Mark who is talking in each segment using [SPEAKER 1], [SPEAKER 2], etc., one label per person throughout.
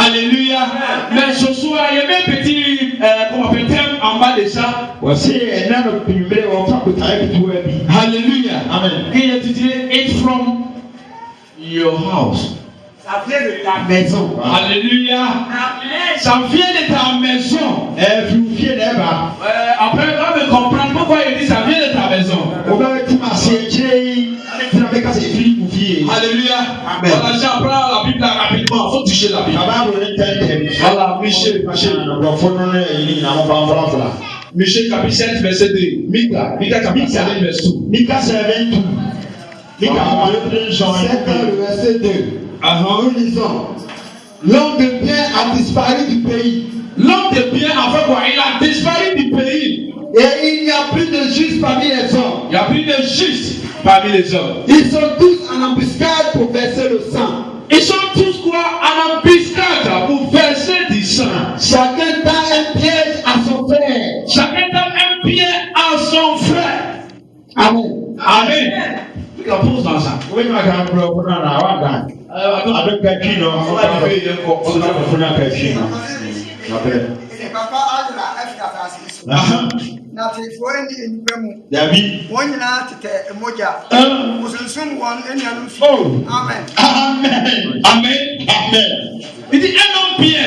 [SPEAKER 1] Alléluia. Mais ce soir, il y a même un petit comment on appelle thème en bas de ça. Alléluia. Amen. Il est titulé It from your house.
[SPEAKER 2] Ça vient de ta maison.
[SPEAKER 1] Alléluia. Ça vient de ta maison. Après, on va me comprendre pourquoi il dit ça vient de ta maison. Alléluia.
[SPEAKER 2] Amen.
[SPEAKER 1] Voilà, j'apprends la Bible rapidement. Il faut toucher la Bible. Voilà, Michée chapitre 7, verset 2. Mika chapitre 7, verset 2.
[SPEAKER 3] Mika 7, verset 2. Nous lisons. L'homme de bien a disparu du pays.
[SPEAKER 1] L'homme de bien a fait quoi? Il a disparu du pays.
[SPEAKER 3] Et il n'y a plus de juste parmi les hommes.
[SPEAKER 1] Il n'y a plus de juste parmi les hommes.
[SPEAKER 3] Ils sont tous en embuscade pour verser le sang.
[SPEAKER 1] Ils sont tous quoi? En embuscade pour verser du sang.
[SPEAKER 3] Chacun tend un piège à son frère.
[SPEAKER 1] Chacun tend un piège à son frère.
[SPEAKER 3] Amen.
[SPEAKER 1] Amen. La pose dans ça.
[SPEAKER 3] David.
[SPEAKER 2] Amen.
[SPEAKER 1] Amen. Amen. Il dit un homme bien.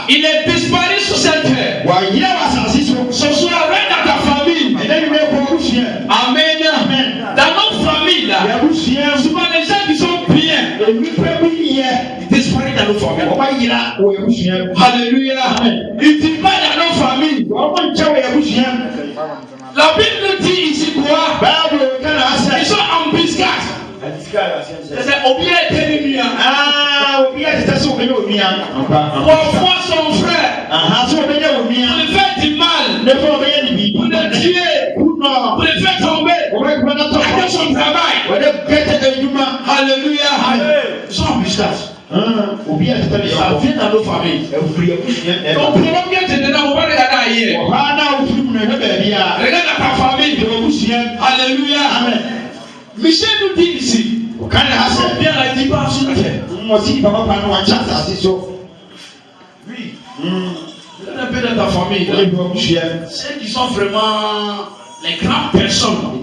[SPEAKER 1] Il est disparu sur cette terre. Ce soir, règne dans ta famille. Amen. Dans notre famille, là, souvent les gens qui sont bien, ils disparaissent dans nos familles. Alléluia. Ils disparaissent dans nos familles. La Bible nous dit ici quoi? Ils sont en embuscade. C'est oublier l'ennemi. Parfois son frère, pour lui faire du mal, pour le tuer, pour le faire tomber, pour son travail. Alléluia. Ils sont en embuscade. Ça vient dans nos familles. Ton problème vient te donner, on va regarder ailleurs. Regarde dans ta famille. Alléluia. Michel nous dit ici. Bien la dimension de terre. Oui. Regarde un peu dans ta famille. Ceux qui sont vraiment les grandes personnes.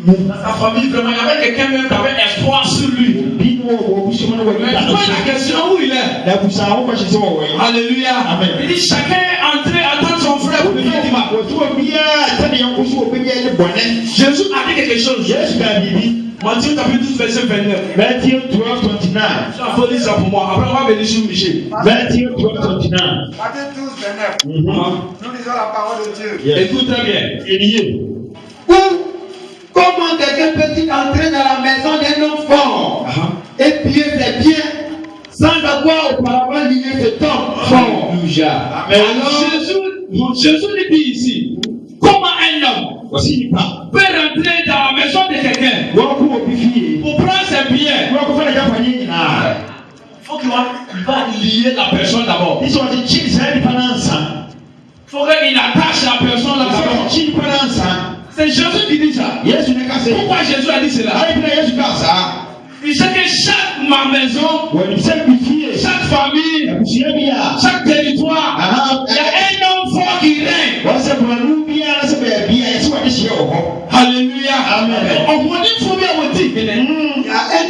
[SPEAKER 1] Dans ta famille, vraiment, il y avait quelqu'un même qui avait espoir sur lui. Mais tu vois la question où il est. Alléluia. Il dit chacun est entré attendre son frère pour venir du mal. Jésus a dit quelque chose. Matthieu chapitre 12, verset 29.
[SPEAKER 3] Matthew 12:29.
[SPEAKER 1] Il faut lire ça pour moi. Après, on va venir sur Michel.
[SPEAKER 3] Matthew 12:29.
[SPEAKER 2] Matthieu 12, 29. Nous lisons la parole de Dieu.
[SPEAKER 1] Écoute très bien.
[SPEAKER 3] Comment quelqu'un peut-il entrer dans la maison d'un homme fort et piller ses biens sans avoir auparavant lié cet homme fort?
[SPEAKER 1] Alors, Jésus lui dit ici, comment un homme peut rentrer dans la maison de quelqu'un pour prendre ses biens? Il faut qu'il va lier la personne d'abord. Il faut qu'il attache la personne d'abord. C'est Jésus qui dit ça. Pourquoi Jésus a dit cela? Il sait que chaque maison, chaque famille, chaque territoire, il y a un homme fort qui règne. Alléluia. Amen. On va dire faut bien vous dire. Il y a un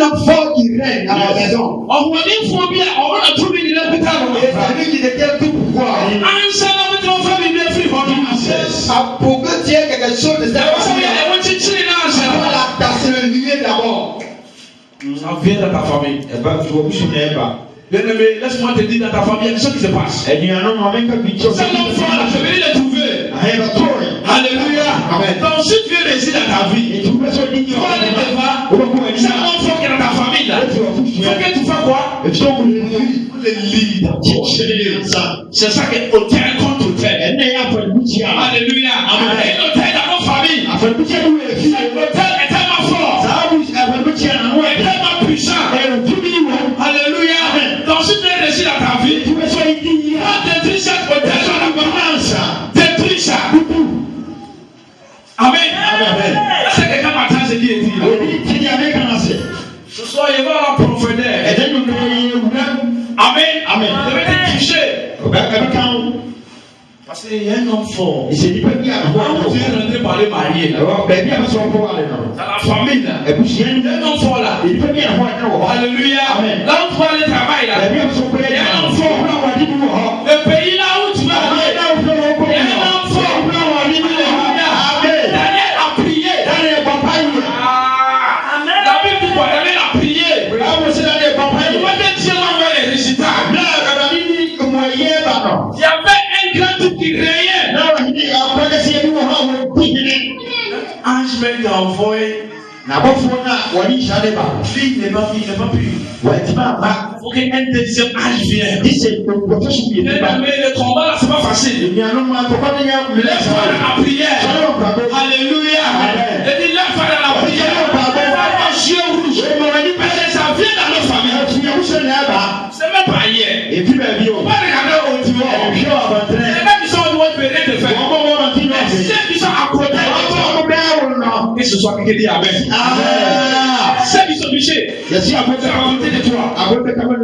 [SPEAKER 1] homme fort qui règne à la maison. On va dire faut bien. On va trouver une hôpital. C'est lui qui détient tout pouvoir. Ensemble avec ton frère, il est free for you. Pour que tu aies quelque chose de ça, c'est le lieu d'abord. Ça vient dans ta famille. Bien-aimé, laisse-moi te dire dans ta famille, il y a des choses qui se passent. C'est l'enfant là, je vais le trouver. Alléluia. Donc si tu veux réussir dans ta vie, tu vas aller devant. C'est l'enfant qui est dans ta famille là. Il faut que tu fasses quoi? Le lead. C'est ça que hôtel contre hôtel. Alléluia. Amen. L'hôtel dans nos familles. L'hôtel est tellement fort. Tellement puissant. Alléluia. Donc si tu veux réussir dans ta vie, tu vas détruire cette hôtel sur l'abondance. Détruire ça. Amen. C'est quelqu'un m'attend ce qui est dit. Ce soir, il va à la prophétie. Amen.
[SPEAKER 3] Amen.
[SPEAKER 1] Vous devez être touché. Parce qu'il y a un homme fort.
[SPEAKER 3] Il s'est dit pas bien.
[SPEAKER 1] Quand Dieu est rentré par les mariés,
[SPEAKER 3] Alors, ben bien parce qu'on peut aller dans
[SPEAKER 1] dans la famille, là.
[SPEAKER 3] et puis
[SPEAKER 1] Il y a un homme fort là.
[SPEAKER 3] il peut bien avoir un
[SPEAKER 1] Alléluia.
[SPEAKER 3] Amen.
[SPEAKER 1] Là où tu vas aller travailler là.
[SPEAKER 3] ben bien parce qu'on peut
[SPEAKER 1] Il y
[SPEAKER 3] aller
[SPEAKER 1] a un homme
[SPEAKER 3] dans
[SPEAKER 1] fort. Le pays là où tu vas aller. Il y a un homme fort. Alléluia. Daniel a prié. La Bible dit quoi? Daniel a prié. Il va te dire l'envers les résultats. Il y avait un grand truc qui créait. Ange m'a envoyé. Lui, il n'est pas pu. Il faut qu'un deuxième ange vienne. Le combat là, c'est pas facile. Lève-toi dans la prière. Alléluia. Il dit lève-toi dans la prière. Pas yeux rouges. Parce que ça vient dans nos familles. C'est même pas hier.
[SPEAKER 3] Et puis, ben,
[SPEAKER 1] On va regarder au niveau. C'est les mêmes qui sont au niveau de venir de faire. Mais ceux qui sont à côté. Que ce soit quelqu'un dit Amen. Ceux qui sont touchés.
[SPEAKER 3] C'est à côté de toi. À côté de toi.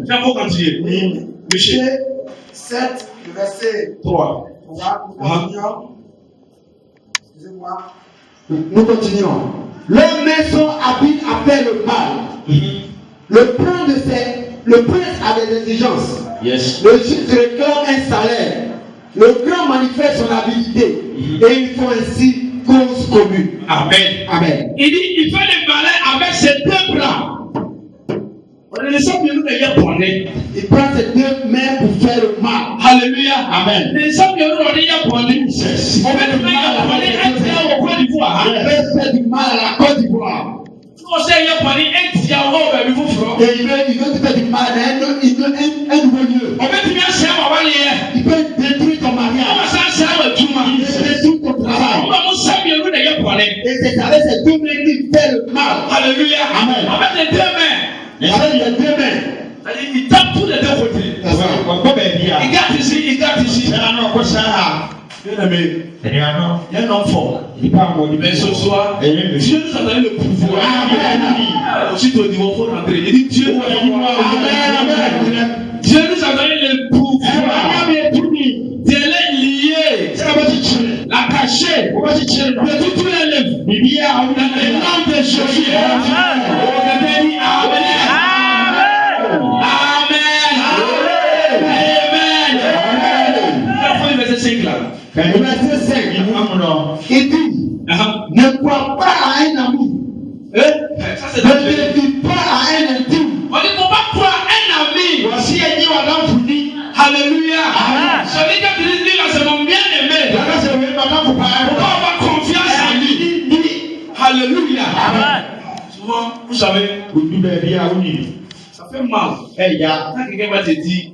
[SPEAKER 1] Il faut continuer. Michel
[SPEAKER 2] 7, le verset
[SPEAKER 1] 3.
[SPEAKER 2] Excusez-moi.
[SPEAKER 3] Nous continuons. Leur maison habite après le mal. Le prince a des exigences.
[SPEAKER 1] Yes.
[SPEAKER 3] Le juge réclame un salaire. Le grand manifeste son habilité. Et il faut ainsi cause commune.
[SPEAKER 1] Amen.
[SPEAKER 3] Amen.
[SPEAKER 1] Il dit, il fait le malin avec ses deux bras. On est les hommes de nous d'ailleurs bornés.
[SPEAKER 3] Il prend ses deux mains pour faire le mal.
[SPEAKER 1] Alléluia.
[SPEAKER 3] Amen.
[SPEAKER 1] Les hommes de nous d'ailleurs bornés. On va nous faire borner un tiers au Côte d'Ivoire.
[SPEAKER 3] Il veut faire du mal à la Côte d'Ivoire.
[SPEAKER 1] On sait qu'il y a borné un tiers au niveau front.
[SPEAKER 3] Et il veut faire du mal à un nouveau lieu.
[SPEAKER 1] On va te mettre un tiers au Valais.
[SPEAKER 3] Il peut détruire ton
[SPEAKER 1] On
[SPEAKER 3] mariage.
[SPEAKER 1] va s'en servir tout le monde.
[SPEAKER 3] Il peut détruire ton travail.
[SPEAKER 1] On va nous servir nous d'ailleurs bornés.
[SPEAKER 3] Et c'est avec ces deux mains qu'il fait le mal.
[SPEAKER 1] Alléluia.
[SPEAKER 3] Amen.
[SPEAKER 1] Avec les deux mains.
[SPEAKER 3] Avec les deux mains.
[SPEAKER 1] C'est-à-dire, il tape tous les deux côtés. Il garde ici, il garde ici. Bien aimé, il y a un homme fort. Mais ce soir, Dieu nous a donné le pouvoir. Ensuite, au niveau, il faut rentrer. Il dit Dieu nous a donné le pouvoir de les lier, la cacher, de toutes les lèvres. Dans le nom de Jésus. Amen. Amen. Verset 5 là.
[SPEAKER 3] Le verset 5, il dit, ne crois pas à un ami.
[SPEAKER 1] Ça, c'est
[SPEAKER 3] Ne te fie pas à un intime.
[SPEAKER 1] on dit qu'on va croire un ami.
[SPEAKER 3] Voici un niveau à l'enfounie.
[SPEAKER 1] Alléluia. Celui qui utilise lui là, c'est mon bien-aimé. Pourquoi on va confiance en lui? Alléluia. Souvent, vous savez, ça fait mal. Quand quelqu'un va te dire,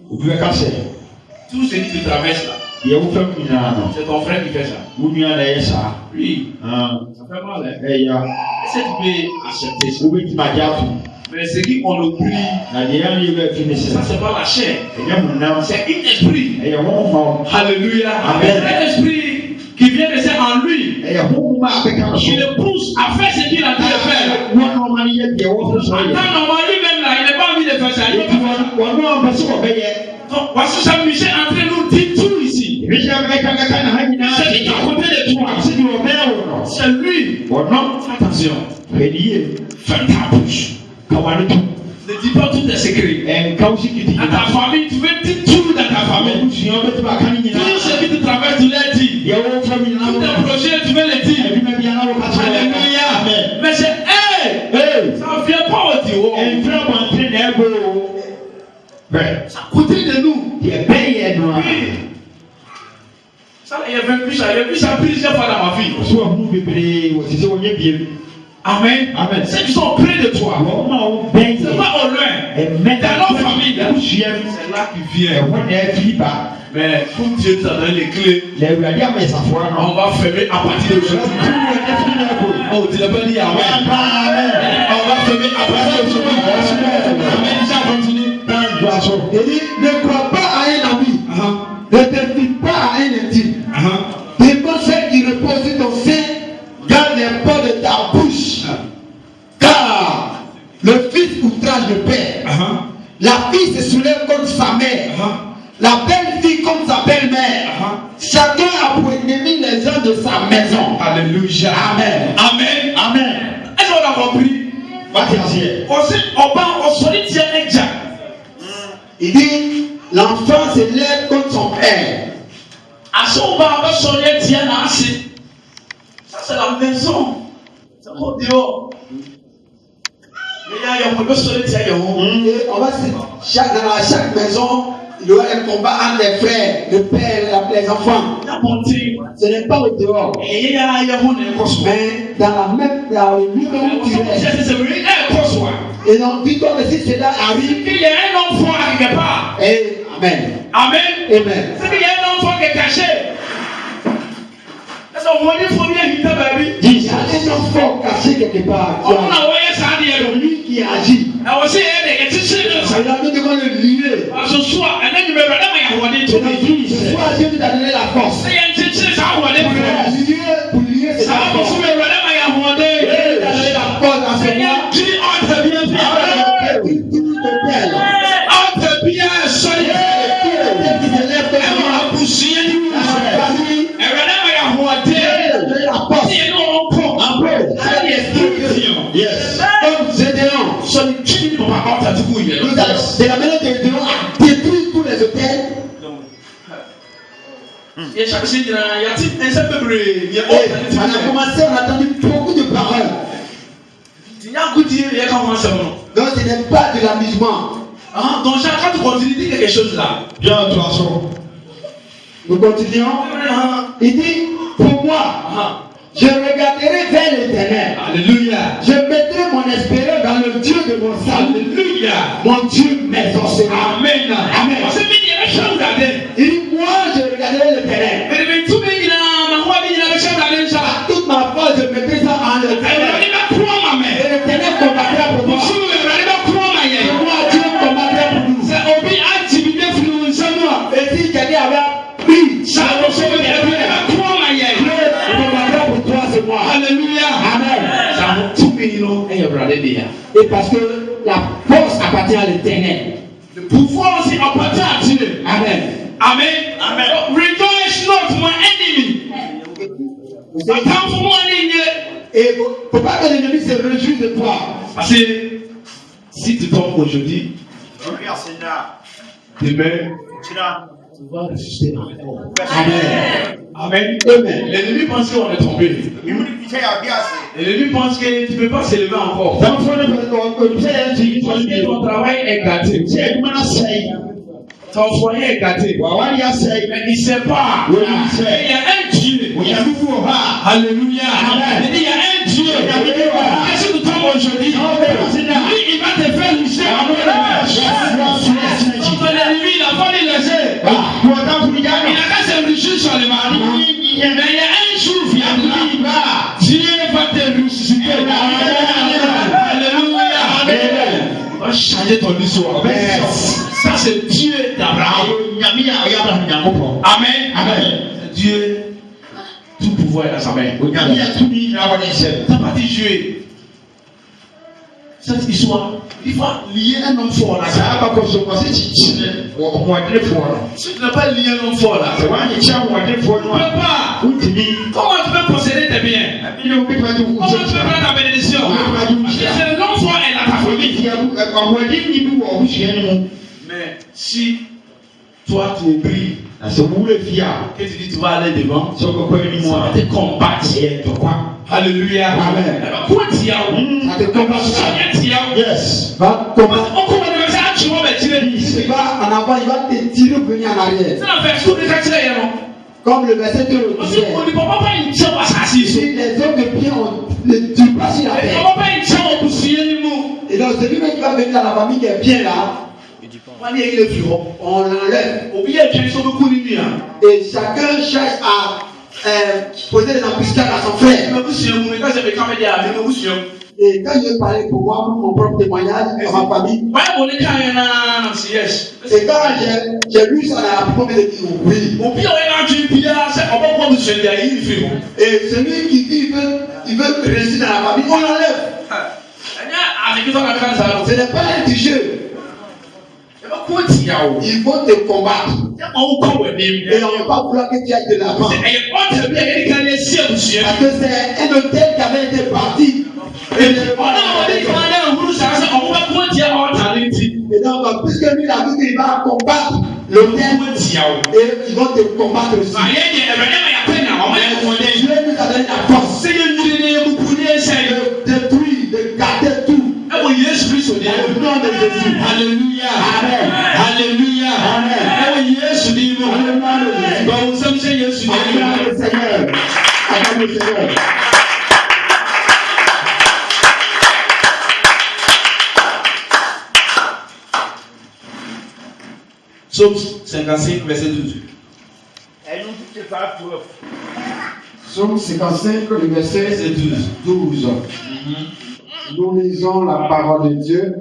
[SPEAKER 1] tout ce qui te traverse là, c'est ton frère qui fait ça. Oui, ça fait mal. Hein? Est-ce que tu peux accepter ça? Mais ce qu'on nous prie, ça c'est pas la chair, c'est un esprit. Alléluia. Un esprit qui vient de ça en lui. Il le pousse à faire ce qu'il a dit de faire. Attends, normalement lui-même là, il n'a pas envie de faire ça. Donc, voici Saint-Michel en train de nous dire tout ici. C'est lui qui est à côté de toi. C'est lui. Attention. Ferme ta bouche. Ne dis pas tous tes secrets. À ta famille, tu veux dire tout dans ta famille. Tout ce qui te traverse, tu l'as dit. Tous tes projets, tu veux le dire. Alléluia. Mais c'est ça ne vient pas au Dieu. C'est à côté de nous. Ça, il y a vu ça plusieurs fois dans ma vie. Amen. Ceux qui sont près de toi, c'est pas au loin. Dans nos familles, c'est là qu'ils viennent. Mais comme Dieu nous a donné les clés, on va fermer à partir d'aujourd'hui. Oh, tu n'as pas dit Amen. On va fermer à partir d'aujourd'hui. Amen. Ça continue.
[SPEAKER 3] Il dit, ne crois pas à un ami. Ne te fie pas à un intime. Des conseils qui reposent sur ton sein, garde les portes de ta bouche. Car le fils outrage le père. La fille se soulève contre sa mère. La belle-fille contre sa belle-mère. Chacun a pour ennemi les gens de sa maison.
[SPEAKER 1] Alléluia.
[SPEAKER 3] Amen.
[SPEAKER 1] Amen.
[SPEAKER 3] Amen.
[SPEAKER 1] Est-ce qu'on a compris?
[SPEAKER 3] Il dit, l'enfant se lève contre son père.
[SPEAKER 1] Ça c'est la maison. C'est pas dehors.
[SPEAKER 3] Et on va se, dans chaque maison, il y aura un combat entre les frères, le père, les enfants. Ce n'est pas au dehors. Mais dans la même, dans le lieu où tu es. Et donc, dis-toi que si cela arrive,
[SPEAKER 1] il y a un enfant quelque part.
[SPEAKER 3] Et amen.
[SPEAKER 1] Amen.
[SPEAKER 3] Amen.
[SPEAKER 1] C'est qu'il y a un enfant qui est caché.
[SPEAKER 3] Il y a un enfant caché quelque part. Lui qui agit. Il a dit devant le lieu.
[SPEAKER 1] Ce soir,
[SPEAKER 3] Dieu nous a donné la force. Pour lier, c'est la force. Dieu nous a donné la force à ce mois. C'est la maison de Dieu a détruit tous les hôtels. On a commencé, on a entendu beaucoup de paroles. Donc ce n'est pas de l'amusement.
[SPEAKER 1] Donc quand tu continues, dis quelque chose là.
[SPEAKER 3] Bien, attention. Nous continuons. Il dit, pour moi, je regarderai vers l'éternel.
[SPEAKER 1] Alléluia.
[SPEAKER 3] Je mettrai mon espérance dans le Dieu de mon salut.
[SPEAKER 1] Alléluia.
[SPEAKER 3] Mon Dieu, mes enseignants.
[SPEAKER 1] Amen.
[SPEAKER 3] Amen. Il dit, moi, je regarderai l'éternel. Toute ma force, je mettrai ça en l'éternel. Et l'éternel combattra pour moi. Et moi, Dieu combattra pour nous. Et si quelqu'un avait pris, ça
[SPEAKER 1] Alléluia.
[SPEAKER 3] Amen. Et parce que la force appartient à l'éternel.
[SPEAKER 1] Le pouvoir aussi appartient à Dieu.
[SPEAKER 3] Amen.
[SPEAKER 1] Amen. Amen. Rejoice not my enemy. Attends pour moi l'ennemi.
[SPEAKER 3] Et faut pas que l'ennemi se réjouisse de toi.
[SPEAKER 1] Parce que si tu tombes aujourd'hui, demain, tu vas résister encore.
[SPEAKER 3] Amen.
[SPEAKER 1] Amen.
[SPEAKER 3] Amen.
[SPEAKER 1] L'ennemi pense qu'on est tombé. L'ennemi pense que tu ne peux pas s'élever encore. Parce que ton travail est gâté. Ton foyer est gâté. Mais il ne sait pas. Il y a un Dieu. Alléluia. Il y a un Dieu. Qu'est-ce que tu tombes aujourd'hui? Lui, il va te faire richer. Ton ennemi, il a pas léger. Il n'a qu'à s'enrichir sur les maris. Mais il y a un jour, Dieu va te ressusciter. Alléluia. Il va changer ton histoire. Ça, c'est Dieu d'Abraham. Amen. Amen. Dieu, tout pouvoir est dans sa main. T'as pas dit jouer. Cette histoire, il faut lier un homme fort là. Si tu n'as pas lié un homme fort là, tu ne peux pas. Comment tu peux posséder tes biens? Comment tu peux prendre ta bénédiction? C'est l'homme fort et dans ta famille. Mais si toi tu oublies, que tu dis tu vas aller devant, ça va te combattre. Alléluia.
[SPEAKER 3] Amen.
[SPEAKER 1] Quoi dire?
[SPEAKER 3] Ça te combattre.
[SPEAKER 1] Yes.
[SPEAKER 3] Va combattre. Il va en avant, il va te tirer pour venir en arrière. Comme le verset 2 le disait. Si les hommes de pied ne tuent pas sur la terre. Et donc celui qui va venir dans la famille qui est bien là, on l'enlève. Et chacun cherche à poser des embuscades à son frère. Et quand je parlais pour moi, pour mon propre témoignage, à ma famille, et quand j'ai lu ça, la plupart me dit oui. Et celui qui dit il veut réussir dans la famille, on l'enlève. Ce n'est pas un du jeu. Ils vont te combattre. Et on ne va pas vouloir que tu ailles de l'avant. Parce que c'est un hôtel qui avait été parti. Et donc, puisque lui, il a dit qu'il va combattre l'hôtel, et ils vont te combattre aussi. Dieu nous a donné la force de détruire, de garder tout. Dans le nom de Jésus.
[SPEAKER 1] Alléluia.
[SPEAKER 3] Amen.
[SPEAKER 1] Alléluia.
[SPEAKER 3] Amen. Acclame le Seigneur. Acclame le Seigneur.
[SPEAKER 1] Psaume 55, verset 12.
[SPEAKER 3] Psaume 55, le verset 12. Nous lisons la parole de Dieu.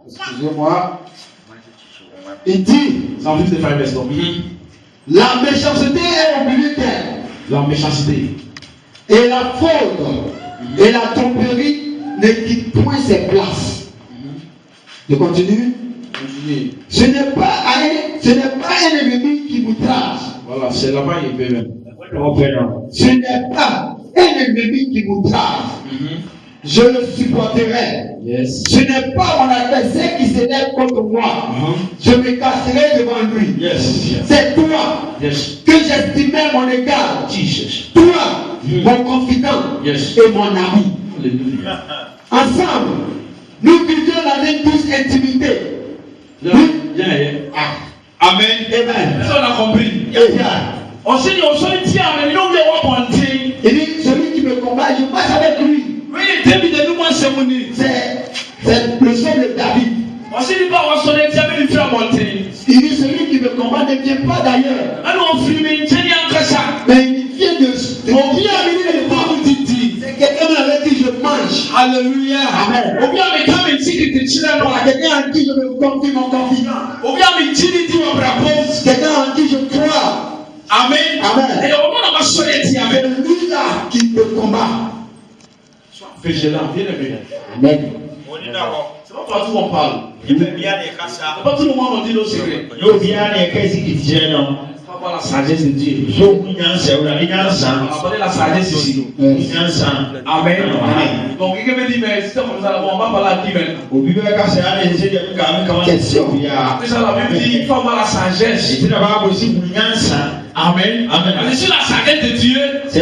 [SPEAKER 3] Excusez-moi. Il dit,
[SPEAKER 1] 155 verset 12.
[SPEAKER 3] la méchanceté est au milieu d'elle.
[SPEAKER 1] La méchanceté.
[SPEAKER 3] Et la fraude et la tromperie ne quittent point ses places. Je continue. Ce n'est pas un ennemi qui vous trace.
[SPEAKER 1] Voilà, c'est là-bas il peut même.
[SPEAKER 3] Ce n'est pas un ennemi qui vous trace. Je le supporterai.
[SPEAKER 1] Yes.
[SPEAKER 3] Ce n'est pas mon adversaire qui s'élève contre moi. Je me casserai devant lui.
[SPEAKER 1] Yes.
[SPEAKER 3] C'est toi que j'estimais mon égal.
[SPEAKER 1] Jesus.
[SPEAKER 3] Toi, mon confident et mon ami.
[SPEAKER 1] Alléluia.
[SPEAKER 3] Ensemble, nous vivions la même tous intimité.
[SPEAKER 1] Amen.
[SPEAKER 3] Amen.
[SPEAKER 1] Ça on a compris. On s'est dit,
[SPEAKER 3] Il dit, celui qui me combat, je passe avec lui. C'est le son de David. Il dit, celui qui me combat ne vient pas d'ailleurs. Mais il vient de c'est quelqu'un avec qui je mange.
[SPEAKER 1] Alléluia.
[SPEAKER 3] Amen. Quelqu'un en qui je me confie mon confident. Quelqu'un en qui je crois.
[SPEAKER 1] Amen.
[SPEAKER 3] Amen. C'est lui-là qui te combat.
[SPEAKER 1] Sois vigilant, bien aimé.
[SPEAKER 3] Amen.
[SPEAKER 1] C'est pas partout on parle. C'est pas tout le monde on dit nos secrets. On va la sagesse de Dieu. On va parler la sagesse ici. Amen. Donc quelqu'un me dit, mais c'est comme ça, on va parler à qui maintenant?
[SPEAKER 3] Question.
[SPEAKER 1] Après ça, la Bible dit, il faut avoir la sagesse. Amen. Mais sur la sagesse de Dieu, tu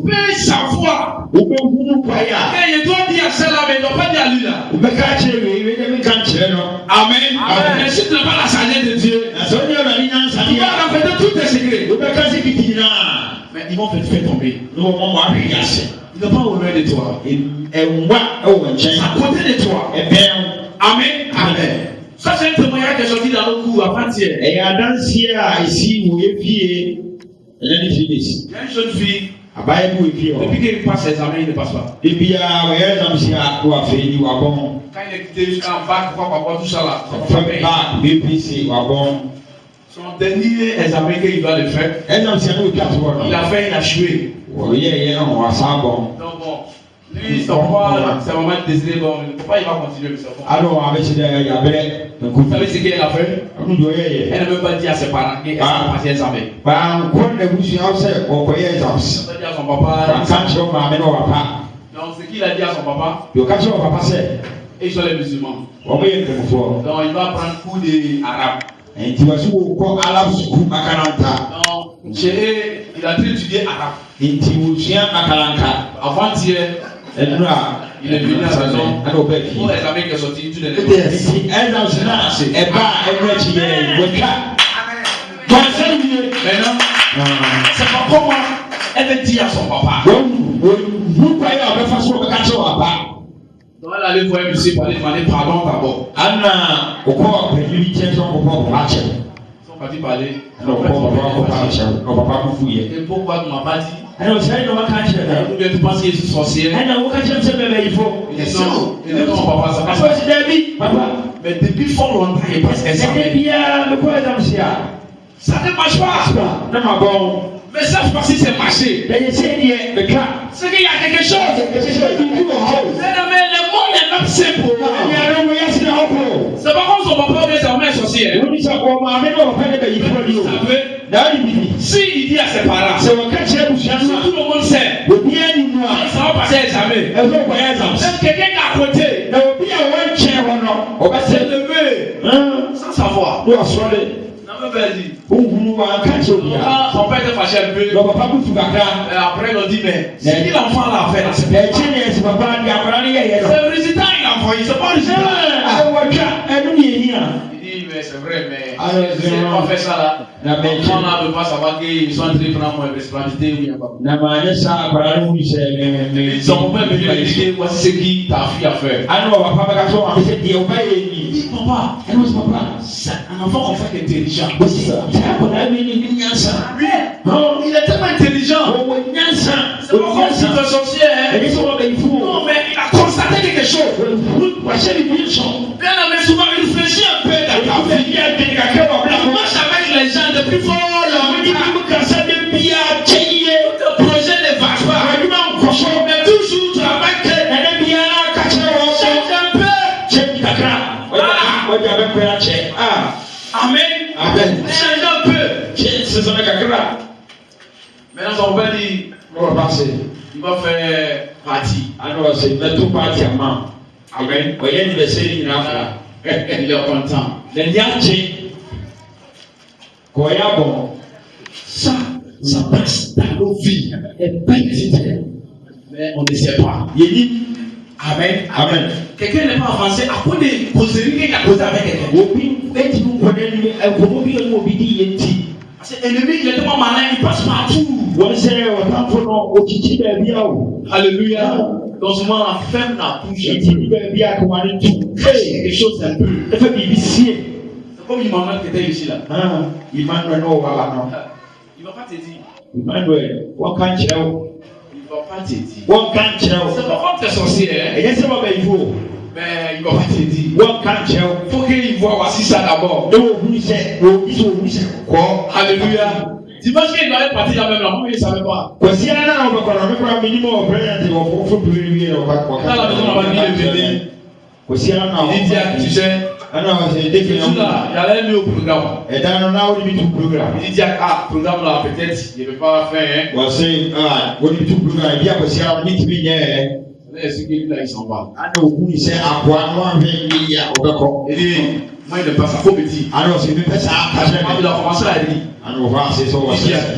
[SPEAKER 1] peux savoir. Et il doit dire à celle-là, mais il ne doit pas dire à lui-là. Amen. Mais si tu n'as pas la sagesse de Dieu, tu vas répéter tous tes secrets. Mais ils vont te faire tomber. Ils ne sont pas au loin de toi. À côté de toi. Amen. Amen. Ça, c'est un témoignage qui est sorti dans nos cours avant-hier. Il y a une jeune fille. Depuis qu'il passe ses examens, il ne passe pas. Quand il est quitté jusqu'en bac, tout ça là. Son dernier examen qu'il doit le faire, il a fait, il a joué. Donc bon, lui, son papa, sa maman décidé, bon, le papa il va continuer. Vous savez ce qu'elle a fait? Elle n'a même pas dit à ses parents qu'elle a passé l'examen. Elle n'a pas dit à son papa. Donc ce qu'il a dit à son papa, et ils sont les musulmans. Donc il va prendre cours d'arabe. Donc il a étudié arabe. Avant-hier, il est venu à la maison pour l'examen qui est sorti. Tout est maintenant, c'est pas comment elle veut dire à son papa. Donc elle allait voir un monsieur pour aller demander pardon d'abord. Ils sont partis parler. Et pourquoi tu ne m'as pas dit? Ou bien tu penses qu'il est sorcier? Il dit non, papa, ça passe pas. Mais depuis fort longtemps, il passe examen. Ça ne marche pas. Mais ça, je pense que c'est marché. C'est qu'il y a quelque chose. Mais le monde est même simple. C'est pas comme son sorcier, vous savez, si il dit à ses parents, si tout le monde sait, ça va passer jamais. Même quelqu'un qui est à côté, on va se lever sans savoir. Son père était fâché un peu. Après, il a dit, mais c'est qui l'enfant l'a fait là? C'est le résultat il a envoyé, c'est pas le résultat. Il dit, mais c'est vrai, mais si on pas fait ça là, on ne peut pas savoir qu'ils sont en train de prendre mon responsabilité ou il n'y a pas. Ils ont même venu lui dire, voici ce qui ta fille a fait. Papa, un enfant comme ça qui est intelligent. Il est tellement intelligent. C'est pas comme si tu es sorcier. Non, mais il a constaté quelque chose. Bien aimé, souvent il réfléchit un peu dans ta vie. Il marche avec les gens depuis fort longtemps. Le projet ne va pas. Mais toujours tu as marqué. Change un peu. Amen. Change un peu. Maintenant, son père dit, il va faire partie. Amen. Il est content. Ça passe dans nos vies. Mais on ne sait pas. Amen. Quelqu'un n'est pas avancé à cause des causeries qu'il a causé avec quelqu'un. Parce que l'ennemi, il est tellement malin, il passe partout. Alléluia. Donc souvent la femme la touche. Quelque chose un peu. C'est comme Emmanuel qui était ici là. Il va pas te dire. Il va pas te dire. C'est pas comme tes sorciers. Mais il va pas te dire. Il faut qu'il voit voici ça d'abord. Alléluia. Dimanche qu'il doit être parti là même là, moi il ne savait pas. Dans la maison on va dire le bébé. Il dit tu sais, il allait mis au programme. Il dit programme là peut-être il ne veut pas faire. Est-ce que là il s'en va? Il dit moi il ne passe pas trop petit. Il a commencé à dire.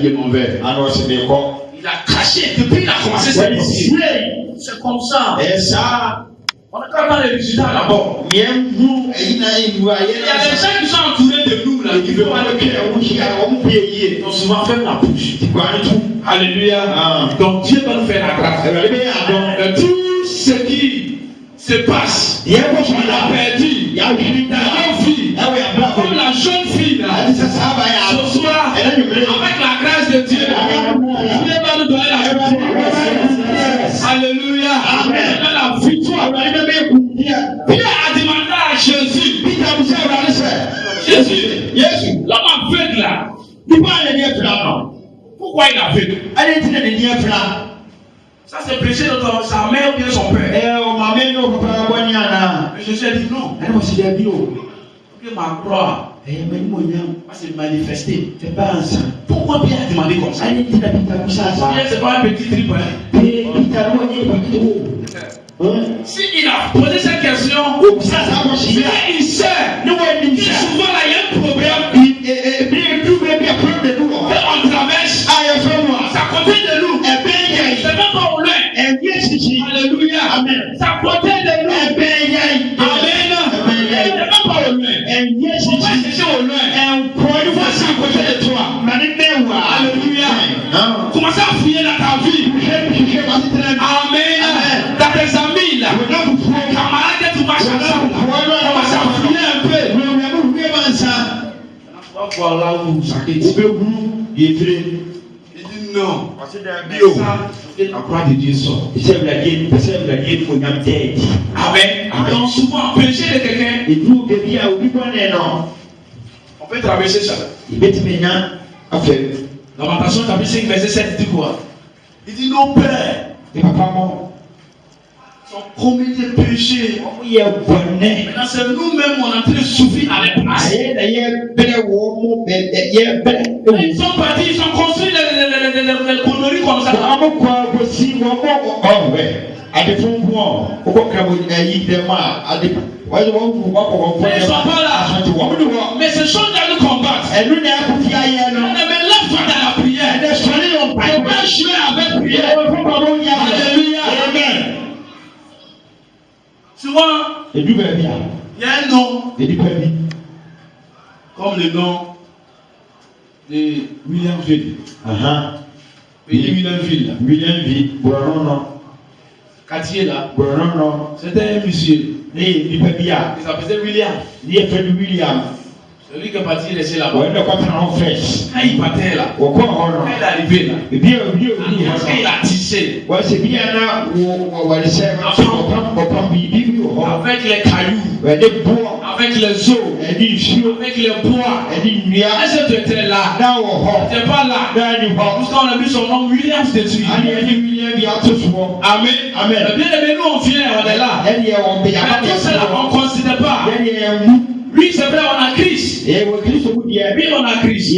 [SPEAKER 1] Il est mauvais. Il a craché depuis qu'il a commencé cette pensée. C'est comme ça. On est quand même les résultats d'abord. Il y a des gens qui sont entourés de nous là, qui ne veulent pas le cœur. Donc souvent ferme la bouche. Alléluia. Donc Dieu va nous faire la grâce. Tout ce qui se passe, on a perdu dans nos vies, comme la jeune fille là, ce soir, avec la grâce de Dieu, Dieu va nous donner la grâce. Alléluia. La victoire. Pierre a demandé à Jésus, l'homme aveugle là, pourquoi il est aveugle? Ça c'est prêché de sa mère ou bien son père. Mais Jésus a dit non. Que ma croix va se manifester. Pourquoi Pierre a demandé comme ça? Pierre c'est pas un petit trip. Si il a posé cette question, c'est une sœur. Souvent là il y a un problème. On traverse. Ça côté de nous. C'est même pas au loin. Alléluia. Amen. Ça côté de nous. Amen. C'est même pas au loin. On va chercher au loin. Voici à côté de toi. Alléluia. Commencez à fouiller dans ta vie. Amen. Dans tes amis là. Camarades que tu marches ensemble. Commencez à fouiller un peu. On va voir là où ça quitte. Il dit non. La croix de Dieu sort. Amen. Donc souvent, péché de quelqu'un, on peut traverser ça. Lamentation chapitre 5 verset 7 dit quoi? Il dit non père. commis des péchés. Maintenant, c'est nous-mêmes, on est en train de souffrir à la place. Ils sont partis, ils ont construit les conneries comme ça. Ils sont pas là. Mais ce sont dans le combat. Mais lève-toi dans la prière. On va jouer avec prière. Alléluia. Amen. Souvent, il y a un nom comme le nom de William Ville. William Ville. Quartier là. C'était un monsieur. Il s'appelait William. Celui qui est parti laisser là-bas. Quand il partait là. Quand il est arrivé là. Quand il a tissé. Avec les cailloux. Avec les os. Avec les bois. Est-ce que tu étais là? Tu n'étais pas là. Puisqu'on a mis son nom William détruit. Amen. Bien aimé, nous on vient, on est là. Mais tout cela, on ne considère pas. Oui, c'est vrai, on a Christ. Oui, on a Christ.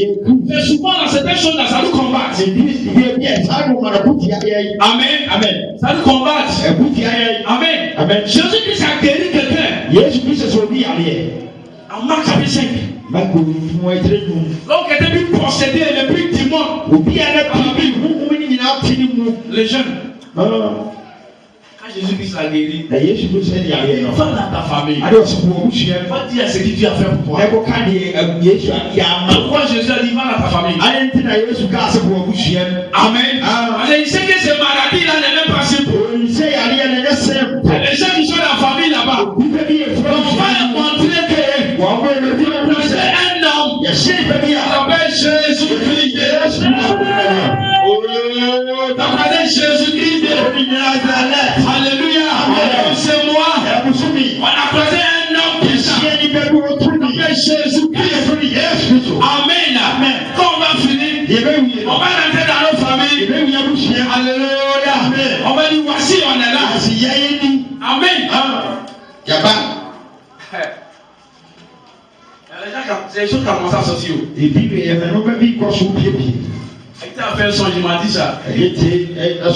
[SPEAKER 1] Mais souvent, dans certaines choses, ça nous combat. Amen. Ça nous combat. Amen. Jésus-Christ a guéri quelqu'un. En Marc chapitre 5. Donc, il était plus possédé, le plus démon. Les jeunes. Quand Jésus-Christ l'a guéri, va dans ta famille. Va dire ce que Dieu a fait pour toi. Pourquoi Jésus a dit va dans ta famille? Amen. Il sait que ces maladies-là n'est même pas simple. Les gens qui sont dans la famille là-bas, on va leur montrer que c'est un homme qui s'appelle Jésus-Christ. T'appelles Jésus-Christ de Nazareth. Alléluia. C'est moi. On a croisé un homme qui s'appelle Jésus-Christ. Amen. Quand on va finir, on va rentrer dans nos familles. Alléluia. On va dire voici, on est là. Amen. Les choses commencent à sortir. Il a fait un son, il m'a dit ça. Il n'a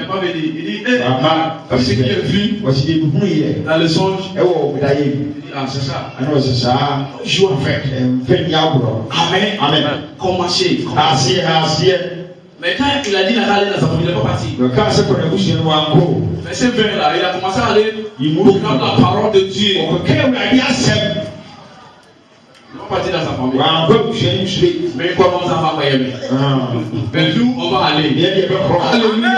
[SPEAKER 1] pas dit. Il dit, c'est qui est vu dans le songe. Il dit, c'est ça. Joue en fait. Amen. Commencez. Mais quand il a dit qu'il allait dans sa famille, il n'est pas parti. Verset 20 là, il a commencé à aller proclamer la parole de Dieu. Il n'est pas parti dans sa famille. Mais il commence à faire. Mais nous, on va aller. Alléluia.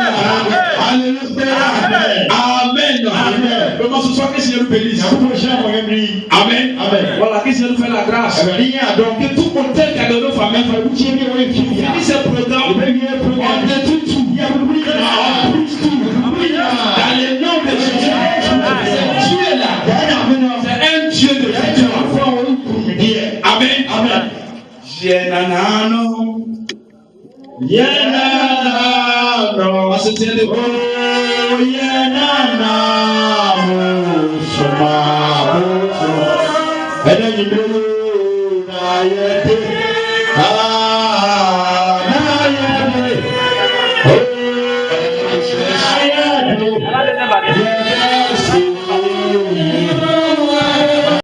[SPEAKER 1] Amen. Comment ce soir que le Seigneur nous bénisse. Amen. Voilà, que le Seigneur nous fait la grâce. Donc, que tout côté qui a de nos familles, finit ce programme. On détruit tout. Dans le nom de Jésus. C'est Dieu là. C'est un Dieu de Dieu. Amen. Yenanano. Yenanano.